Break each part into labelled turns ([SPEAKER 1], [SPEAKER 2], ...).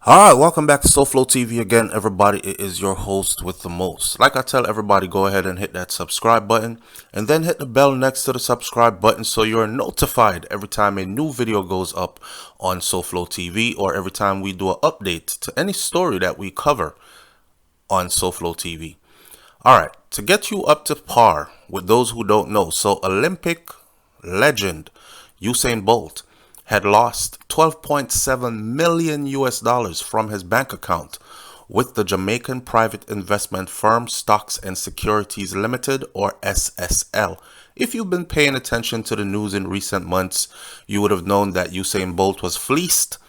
[SPEAKER 1] Alright, welcome back to SouFLoTV again, everybody. It is your host with the most. Like I tell everybody, go ahead and hit that subscribe button and then hit the bell next to the subscribe button so you're notified every time a new video goes up on SouFLoTV or every time we do an update to any story that we cover on SouFLoTV. Alright, to get you up to par with those who don't know, so Olympic legend Usain Bolt had lost 12.7 million US dollars from his bank account with the Jamaican private investment firm Stocks and Securities Limited, or SSL. If you've been paying attention to the news in recent months, you would have known that Usain Bolt was fleeced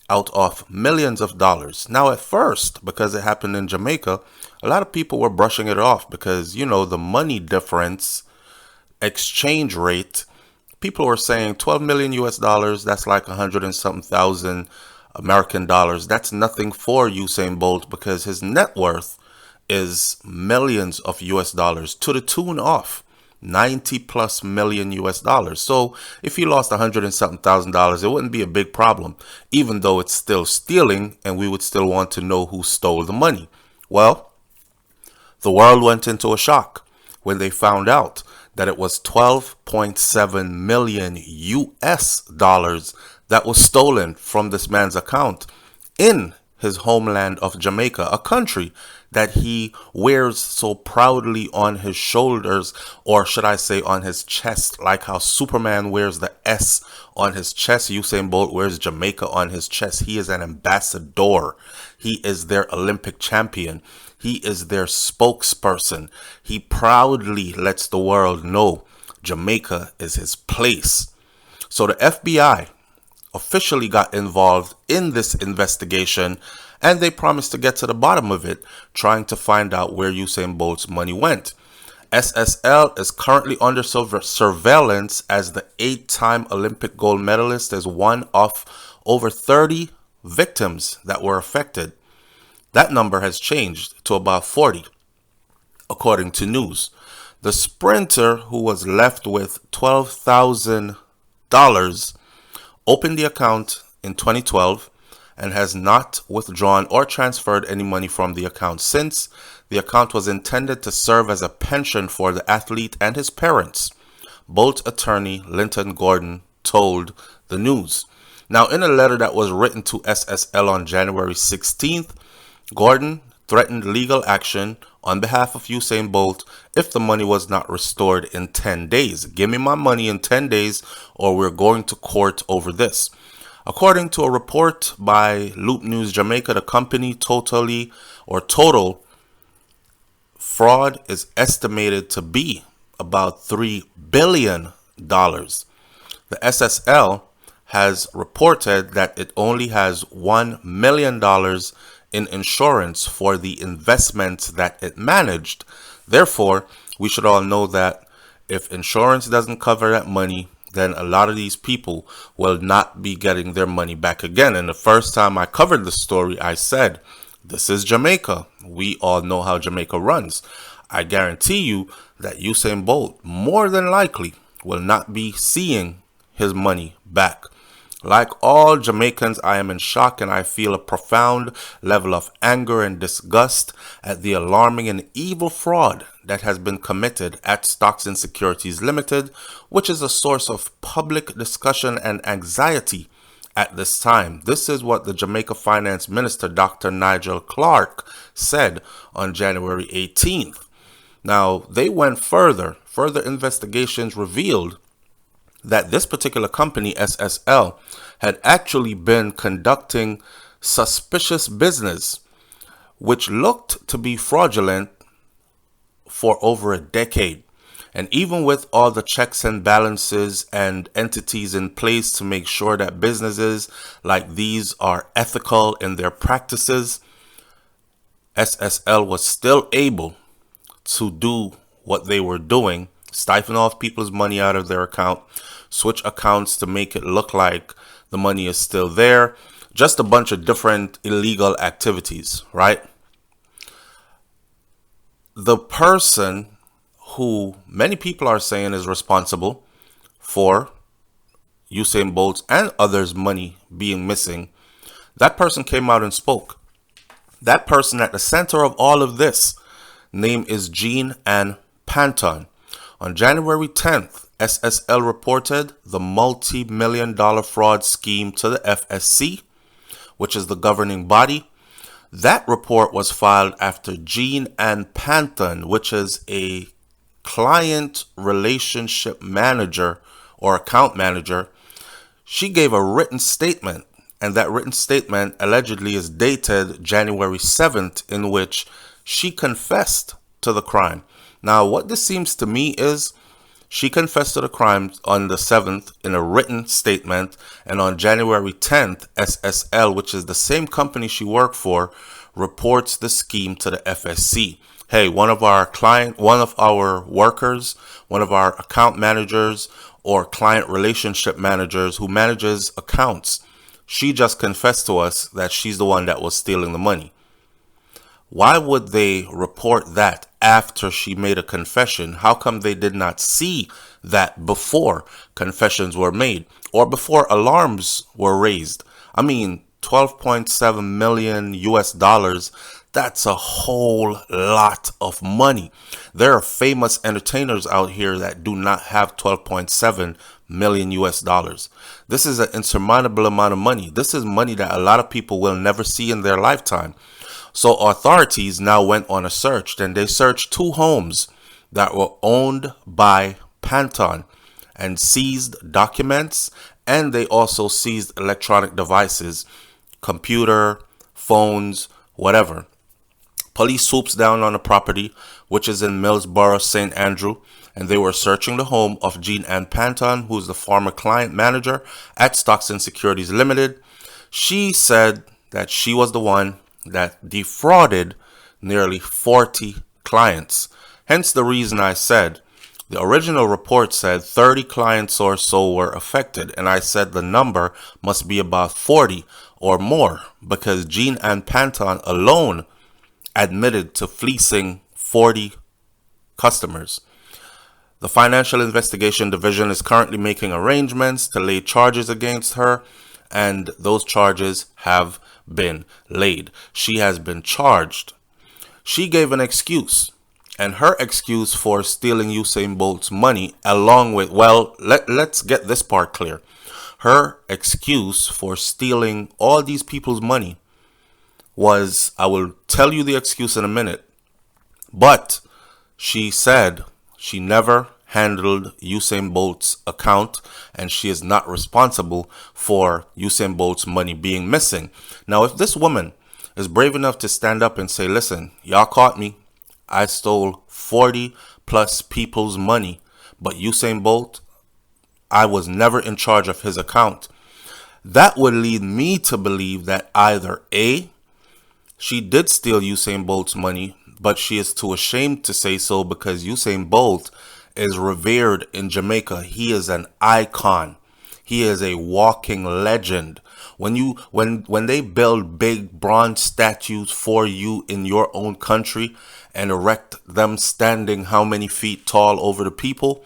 [SPEAKER 1] out of millions of dollars. Now, at first, because it happened in Jamaica, a lot of people were brushing it off because, the money difference, exchange rate. People were saying 12 million US dollars, that's like 100 and something thousand American dollars. That's nothing for Usain Bolt because his net worth is millions of US dollars to the tune of 90 plus million US dollars. So if he lost 100 and something thousand dollars, it wouldn't be a big problem, even though it's still stealing and we would still want to know who stole the money. Well, the world went into a shock when they found out that it was 12.7 million US dollars that was stolen from this man's account in his homeland of Jamaica, a country that he wears so proudly on his shoulders, or should I say on his chest, like how Superman wears the S on his chest. Usain Bolt wears Jamaica on his chest. He is an ambassador. He is their Olympic champion. He is their spokesperson. He proudly lets the world know Jamaica is his place. So the FBI officially got involved in this investigation and they promised to get to the bottom of it, trying to find out where Usain Bolt's money went. SSL is currently under surveillance as the 8-time Olympic gold medalist is one of over 30 victims that were affected. That number has changed to about 40, according to news. The sprinter, who was left with $12,000, opened the account in 2012 and has not withdrawn or transferred any money from the account since. The account was intended to serve as a pension for the athlete and his parents, Bolt attorney Linton Gordon told the news. Now, in a letter that was written to SSL on January 16th, Gordon threatened legal action on behalf of Usain Bolt if the money was not restored in 10 days. Give me my money in 10 days or we're going to court over this. According to a report by Loop News Jamaica, the company total fraud is estimated to be about $3 billion. The SSL has reported that it only has $1 million in insurance for the investments that it managed. Therefore, we should all know that if insurance doesn't cover that money, then a lot of these people will not be getting their money back again. And the first time I covered the story, I said, this is Jamaica. We all know how Jamaica runs. I guarantee you that Usain Bolt more than likely will not be seeing his money back. Like all Jamaicans, I am in shock and I feel a profound level of anger and disgust at the alarming and evil fraud that has been committed at Stocks and Securities Limited, which is a source of public discussion and anxiety at this time. This is what the Jamaica Finance Minister, Dr. Nigel Clark, said on January 18th. Now, they went further. Further investigations revealed that this particular company, SSL, had actually been conducting suspicious business, which looked to be fraudulent for over a decade. And even with all the checks and balances and entities in place to make sure that businesses like these are ethical in their practices, SSL was still able to do what they were doing, siphon off people's money out of their account, switch accounts to make it look like the money is still there. Just a bunch of different illegal activities, right? The person who many people are saying is responsible for Usain Bolt's and others' money being missing That person came out and spoke. That person at the center of all of this name is Ann Panton. On January 10th, SSL reported the multi-million-dollar fraud scheme to the FSC, which is the governing body. That report was filed after Ann Panton, which is a client relationship manager or account manager, she gave a written statement, and that written statement allegedly is dated January 7th, in which she confessed to the crime. Now, what this seems to me is she confessed to the crime on the 7th in a written statement, and on January 10th, SSL, which is the same company she worked for, reports the scheme to the FSC. Hey, one of our workers, one of our account managers or client relationship managers who manages accounts, she just confessed to us that she's the one that was stealing the money. Why would they report that after she made a confession? How come they did not see that before confessions were made or before alarms were raised? I mean, 12.7 million US dollars, that's a whole lot of money. There are famous entertainers out here that do not have 12.7 million US dollars. This is an insurmountable amount of money. This is money that a lot of people will never see in their lifetime. So authorities now went on a search, and they searched 2 homes that were owned by Panton and seized documents, and they also seized electronic devices, computer, phones, whatever. Police swoops down on the property, which is in Millsboro, St. Andrew, and they were searching the home of Ann Panton, who is the former client manager at Stockton Securities Limited. She said that she was the one that defrauded nearly 40 clients. Hence the reason I said the original report said 30 clients or so were affected, and I said the number must be about 40 or more because Ann Panton alone admitted to fleecing 40 customers. The Financial Investigation Division is currently making arrangements to lay charges against her, and those charges have been laid. She has been charged. She gave an excuse, and her excuse for stealing Usain Bolt's money, along with, let's get this part clear. Her excuse for stealing all these people's money was, I will tell you the excuse in a minute, but she said she never handled Usain Bolt's account, and she is not responsible for Usain Bolt's money being missing. Now, if this woman is brave enough to stand up and say, listen, y'all caught me, I stole 40 plus people's money, but Usain Bolt, I was never in charge of his account, that would lead me to believe that either A, she did steal Usain Bolt's money, but she is too ashamed to say so because Usain Bolt is revered in Jamaica. He is an icon. He is a walking legend. When they build big bronze statues for you in your own country and erect them standing how many feet tall over the people,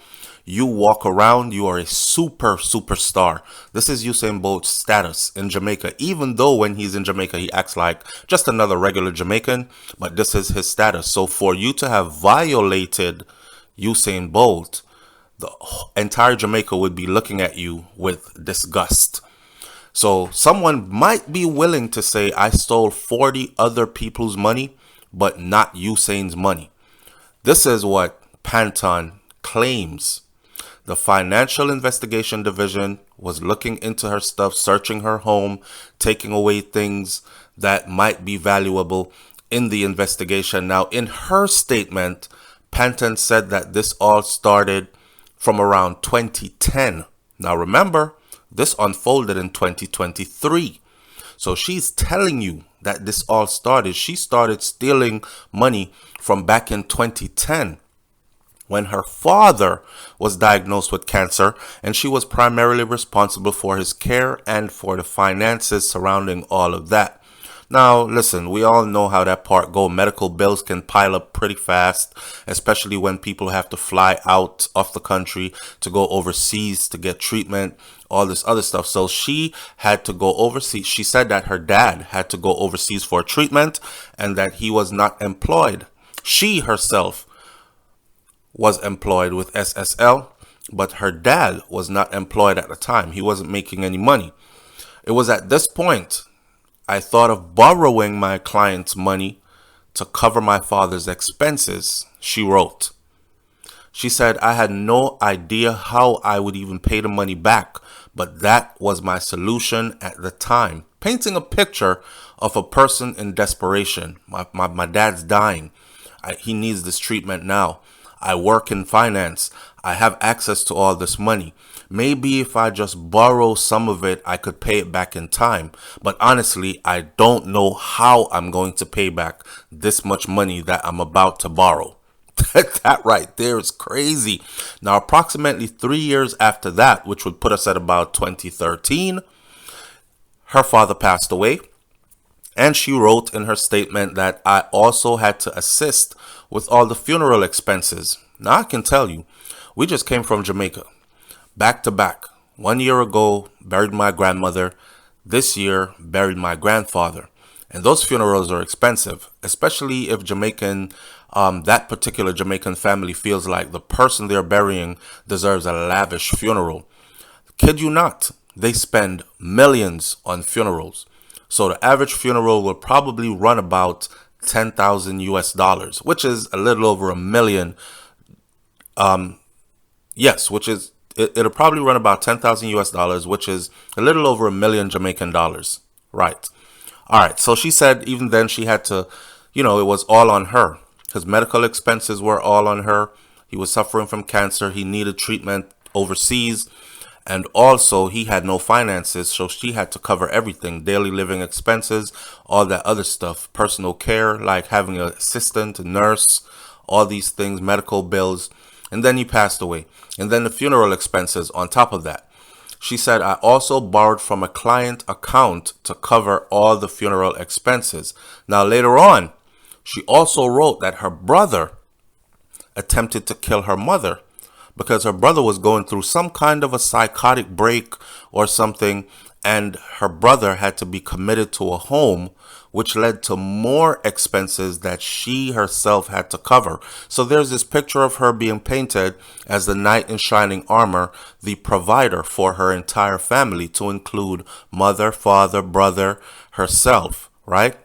[SPEAKER 1] you walk around, you are a superstar. This is Usain Bolt's status in Jamaica, even though when he's in Jamaica, he acts like just another regular Jamaican, but this is his status. So for you to have violated Usain Bolt, the entire Jamaica would be looking at you with disgust. So someone might be willing to say, I stole 40 other people's money, but not Usain's money. This is what Panton claims. The Financial Investigation Division was looking into her stuff, searching her home, taking away things that might be valuable in the investigation. Now, in her statement, Panton said that this all started from around 2010. Now, remember, this unfolded in 2023. So she's telling you that this all started. She started stealing money from back in 2010. When her father was diagnosed with cancer, and she was primarily responsible for his care and for the finances surrounding all of that. Now, listen, we all know how that part go. Medical bills can pile up pretty fast, especially when people have to fly out of the country to go overseas to get treatment, all this other stuff. So she had to go overseas. She said that her dad had to go overseas for treatment and that he was not employed. She herself was employed with SSL, but her dad was not employed at the time. He wasn't making any money. It was at this point I thought of borrowing my client's money to cover my father's expenses, she wrote. She said, I had no idea how I would even pay the money back, but that was my solution at the time. Painting a picture of a person in desperation. My dad's dying. He needs this treatment now. I work in finance. I have access to all this money. Maybe if I just borrow some of it, I could pay it back in time. But honestly, I don't know how I'm going to pay back this much money that I'm about to borrow. That right there is crazy. Now, approximately 3 years after that, which would put us at about 2013, her father passed away. And she wrote in her statement that I also had to assist with all the funeral expenses. Now, I can tell you, we just came from Jamaica. Back to back. 1 year ago, buried my grandmother. This year, buried my grandfather. And those funerals are expensive, especially if that particular Jamaican family feels like the person they're burying deserves a lavish funeral. Kid you not, they spend millions on funerals. So the average funeral will probably run about 10,000 US dollars, which is a little over $1 million. It'll probably run about 10,000 US dollars, which is a little over $1 million Jamaican dollars. Right. All right. So she said even then she had to, it was all on her. His medical expenses were all on her. He was suffering from cancer. He needed treatment overseas. And also he had no finances. So she had to cover everything, daily living expenses, all that other stuff, personal care, like having an assistant, a nurse, all these things, medical bills. And then he passed away. And then the funeral expenses on top of that. She said, I also borrowed from a client account to cover all the funeral expenses. Now, later on, she also wrote that her brother attempted to kill her mother because her brother was going through some kind of a psychotic break or something. And her brother had to be committed to a home, which led to more expenses that she herself had to cover. So there's this picture of her being painted as the knight in shining armor, the provider for her entire family, to include mother, father, brother, herself, right?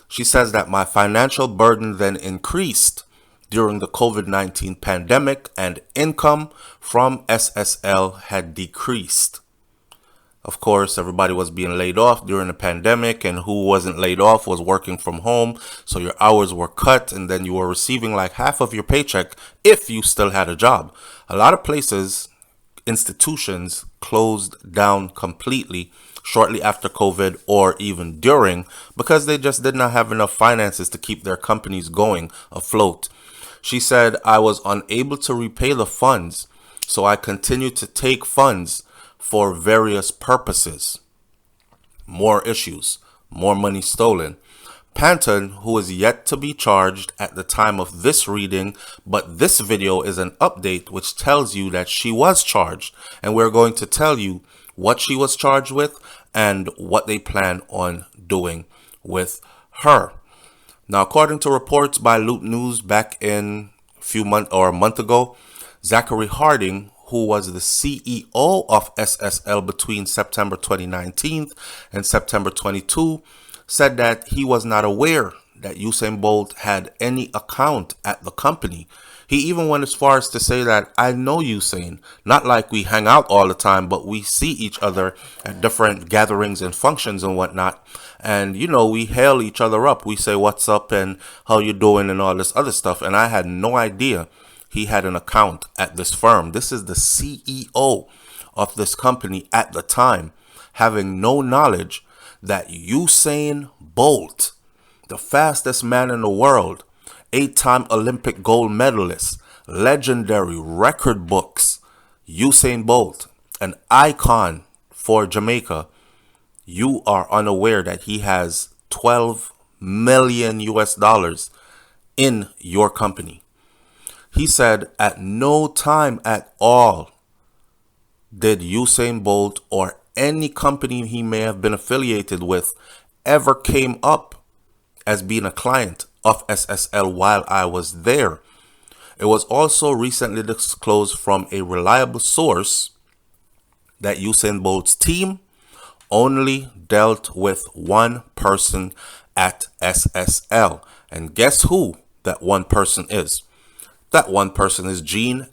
[SPEAKER 1] She says that my financial burden then increased during the COVID-19 pandemic and income from SSL had decreased. Of course, everybody was being laid off during the pandemic, and who wasn't laid off was working from home. So your hours were cut, and then you were receiving like half of your paycheck if you still had a job. A lot of places, institutions closed down completely shortly after COVID or even during because they just did not have enough finances to keep their companies going afloat. She said, I was unable to repay the funds, so I continued to take funds for various purposes. More issues, more money stolen. Panton, who is yet to be charged at the time of this reading, but this video is an update which tells you that she was charged, and we're going to tell you what she was charged with and what they plan on doing with her. Now, according to reports by Loop News back in a month ago, Zachary Harding, who was the CEO of SSL between September 2019 and September 22, said that he was not aware that Usain Bolt had any account at the company. He even went as far as to say that I know Usain, not like we hang out all the time, but we see each other at different gatherings and functions and whatnot. And, we hail each other up. We say, what's up and how you doing and all this other stuff. And I had no idea he had an account at this firm. This is the CEO of this company at the time, having no knowledge that Usain Bolt, the fastest man in the world, 8-time Olympic gold medalist, legendary record books, Usain Bolt, an icon for Jamaica, you are unaware that he has 12 million US dollars in your company. He said at no time at all did Usain Bolt or any company he may have been affiliated with ever came up as being a client of SSL while I was there. It was also recently disclosed from a reliable source that Usain Bolt's team only dealt with one person at SSL. And guess who that one person is? That one person is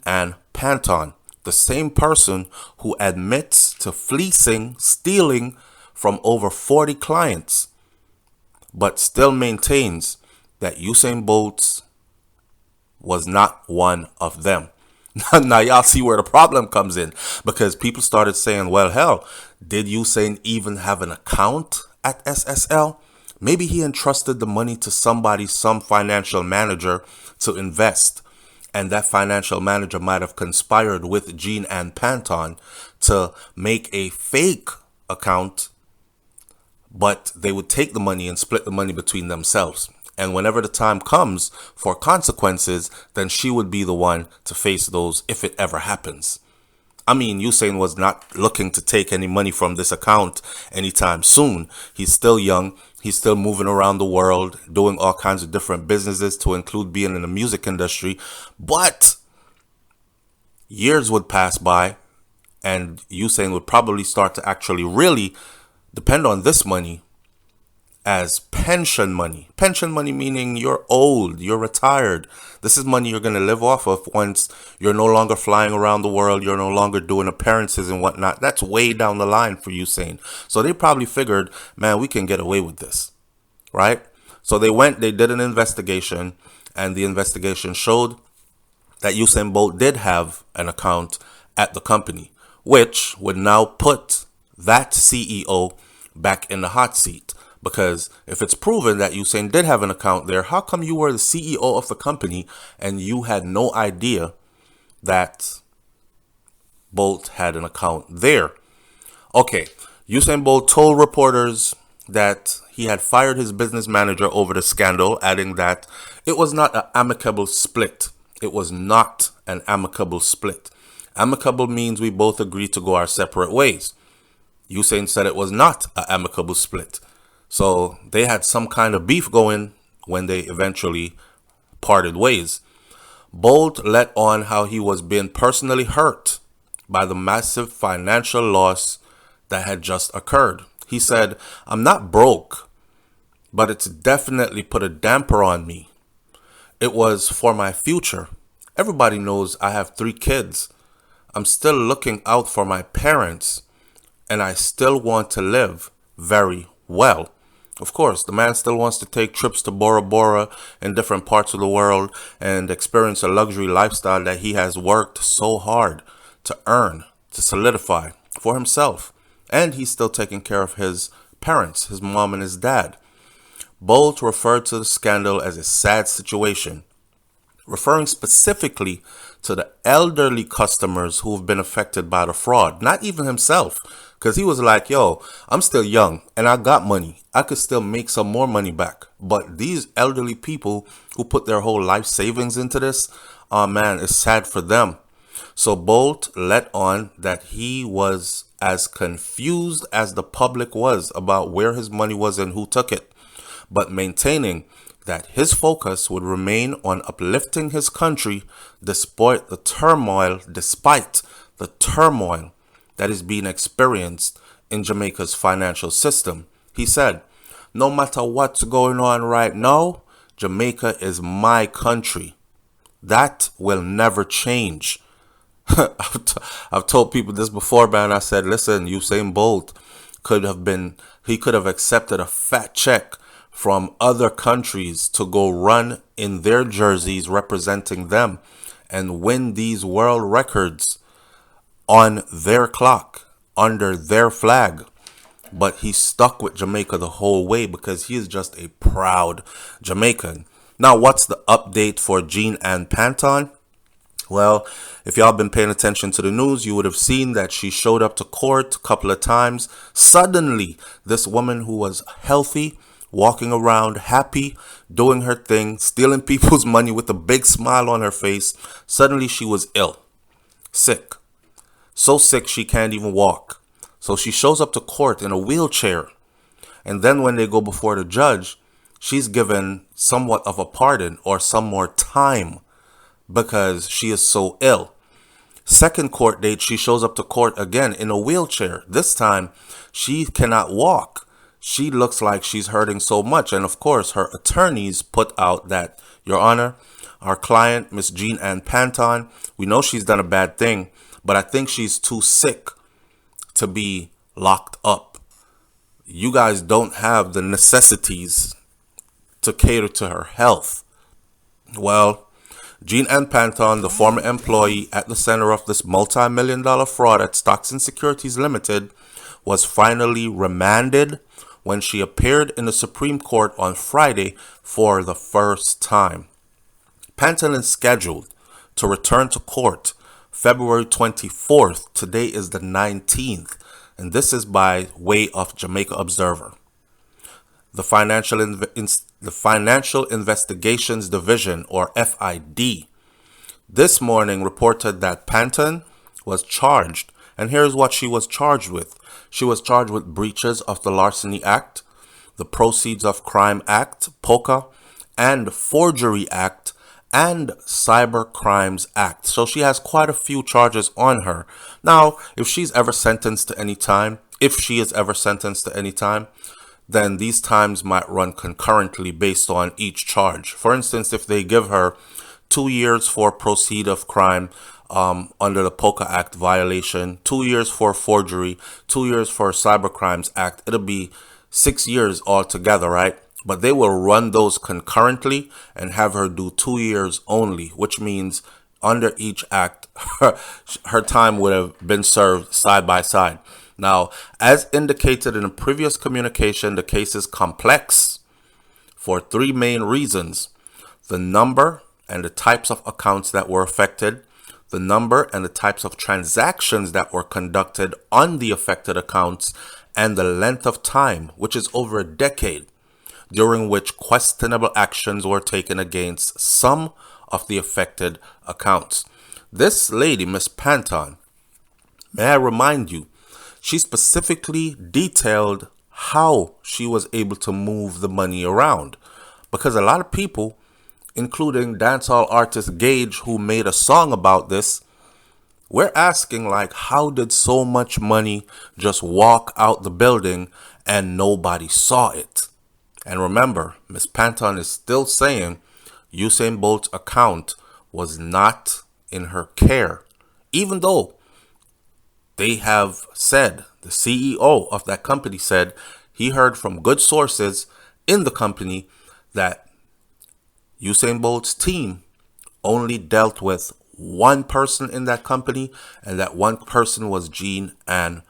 [SPEAKER 1] Ann Panton, the same person who admits to fleecing, stealing from over 40 clients, but still maintains that Usain Bolt was not one of them. Now y'all see where the problem comes in, because people started saying, well, hell, did Usain even have an account at SSL? Maybe he entrusted the money to somebody, some financial manager to invest. And that financial manager might have conspired with Ann Panton to make a fake account, but they would take the money and split the money between themselves. And whenever the time comes for consequences, then she would be the one to face those if it ever happens. I mean, Usain was not looking to take any money from this account anytime soon. He's still young. He's still moving around the world, doing all kinds of different businesses, to include being in the music industry. But years would pass by and Usain would probably start to actually really depend on this money as pension money. Pension money meaning you're old, you're retired. This is money you're going to live off of once you're no longer flying around the world, you're no longer doing appearances and whatnot. That's way down the line for Usain. So they probably figured, man, we can get away with this, right? So they did an investigation, and the investigation showed that Usain Bolt did have an account at the company, which would now put that CEO back in the hot seat. Because if it's proven that Usain did have an account there, how come you were the CEO of the company and you had no idea that Bolt had an account there? Okay, Usain Bolt told reporters that he had fired his business manager over the scandal, adding that it was not an amicable split. It was not an amicable split. Amicable means we both agreed to go our separate ways. Usain said it was not an amicable split. So they had some kind of beef going when they eventually parted ways. Bolt let on how he was being personally hurt by the massive financial loss that had just occurred. He said, "I'm not broke, but it's definitely put a damper on me. It was for my future. Everybody knows I have 3 kids. I'm still looking out for my parents, and I still want to live very well." Of course, the man still wants to take trips to Bora Bora and different parts of the world and experience a luxury lifestyle that he has worked so hard to earn, to solidify for himself. And he's still taking care of his parents, his mom and his dad. Bolt referred to the scandal as a sad situation, referring specifically to the elderly customers who've been affected by the fraud, not even himself. Because he was like, yo, I'm still young and I got money. I could still make some more money back. But these elderly people who put their whole life savings into this, oh man, it's sad for them. So Bolt let on that he was as confused as the public was about where his money was and who took it, but maintaining that his focus would remain on uplifting his country despite the turmoil that is being experienced in Jamaica's financial system. He said, "No matter what's going on right now, Jamaica is my country. That will never change." I've told people this before, man. I said, listen, Usain Bolt could have accepted a fat check from other countries to go run in their jerseys representing them and win these world records on their clock, under their flag. But he stuck with Jamaica the whole way because he is just a proud Jamaican. Now, what's the update for Ann Panton? Well, if y'all been paying attention to the news, you would have seen that she showed up to court a couple of times. Suddenly, this woman who was healthy, walking around happy, doing her thing, stealing people's money with a big smile on her face. Suddenly she was ill, sick, so sick she can't even walk. So she shows up to court in a wheelchair. And then when they go before the judge, she's given somewhat of a pardon or some more time because she is so ill. Second court date, she shows up to court again in a wheelchair. This time, she cannot walk. She looks like she's hurting so much. And of course, her attorneys put out that, Your Honor, our client, Miss Ann Panton, we know she's done a bad thing, but I think she's too sick to be locked up. You guys don't have the necessities to cater to her health. Well, Ann Panton, the former employee at the center of this multi-million-dollar fraud at Stocks and Securities Limited, was finally remanded when she appeared in the Supreme Court on Friday for the first time. Panton is scheduled to return to court February 24th. Today is the 19th, and this is by way of Jamaica Observer. The Financial Investigations Division, or FID, this morning reported that Panton was charged, and here's what she was charged with. She was charged with breaches of the Larceny Act, the Proceeds of Crime Act, POCA, and Forgery Act, and Cyber Crimes Act. So she has quite a few charges on her. Now, if she is ever sentenced to any time, then these times might run concurrently based on each charge. For instance, if they give her 2 years for proceed of crime under the POCA Act violation, 2 years for forgery, 2 years for Cyber Crimes Act, it'll be 6 years altogether, right? But they will run those concurrently and have her do 2 years only, which means under each act, her time would have been served side by side. Now, as indicated in a previous communication, the case is complex for three main reasons: the number and the types of accounts that were affected, the number and the types of transactions that were conducted on the affected accounts, and the length of time, which is over a decade, during which questionable actions were taken against some of the affected accounts. This lady, Miss Panton, may I remind you, she specifically detailed how she was able to move the money around, because a lot of people, including dancehall artist Gage, who made a song about this, we're asking, like, how did so much money just walk out the building and nobody saw it? And remember, Miss Panton is still saying Usain Bolt's account was not in her care, even though they have said, the CEO of that company said he heard from good sources in the company that Usain Bolt's team only dealt with one person in that company, and that one person was Ann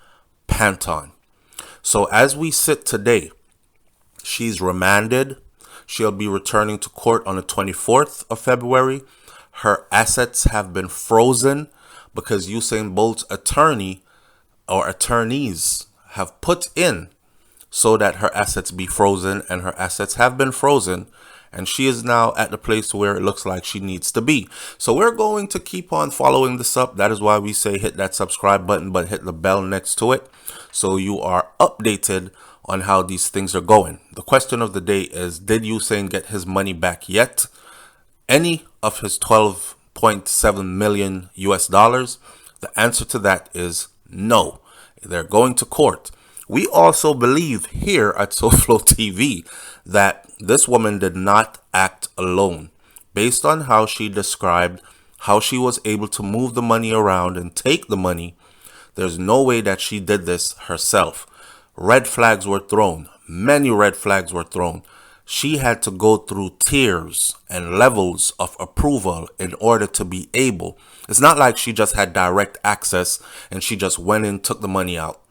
[SPEAKER 1] Panton. So as we sit today, she's remanded. She'll be returning to court on the 24th of February. Her assets have been frozen because Usain Bolt's attorney or attorneys have put in so that her assets be frozen, and her assets have been frozen, and she is now at the place where it looks like she needs to be. So we're going to keep on following this up. That is why we say hit that subscribe button, but hit the bell next to it so you are updated on how these things are going. The question of the day is, did Usain get his money back yet? Any of his 12.7 million US dollars? The answer to that is no. They're going to court. We also believe here at SouFLoTV that this woman did not act alone. Based on how she described how she was able to move the money around and take the money, there's no way that she did this herself. Red flags were thrown. Many red flags were thrown. She had to go through tiers and levels of approval in order to be able. It's not like she just had direct access and she just went in, took the money out.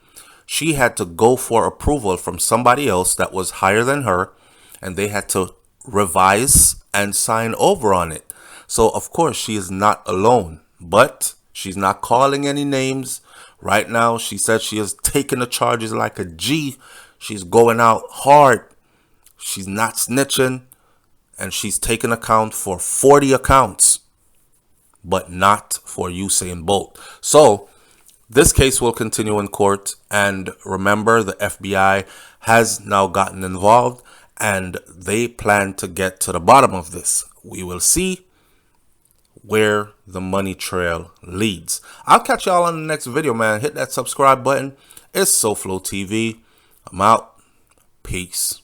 [SPEAKER 1] She had to go for approval from somebody else that was higher than her, and they had to revise and sign over on it. So, of course, she is not alone, but she's not calling any names. Right now, she said she is taking the charges like a G. She's going out hard. She's not snitching, and she's taken account for 40 accounts, but not for Usain Bolt. So this case will continue in court, and remember, the FBI has now gotten involved, and they plan to get to the bottom of this. We will see where the money trail leads. I'll catch y'all on the next video, man. Hit that subscribe button. It's SouFLoTV. I'm out. Peace.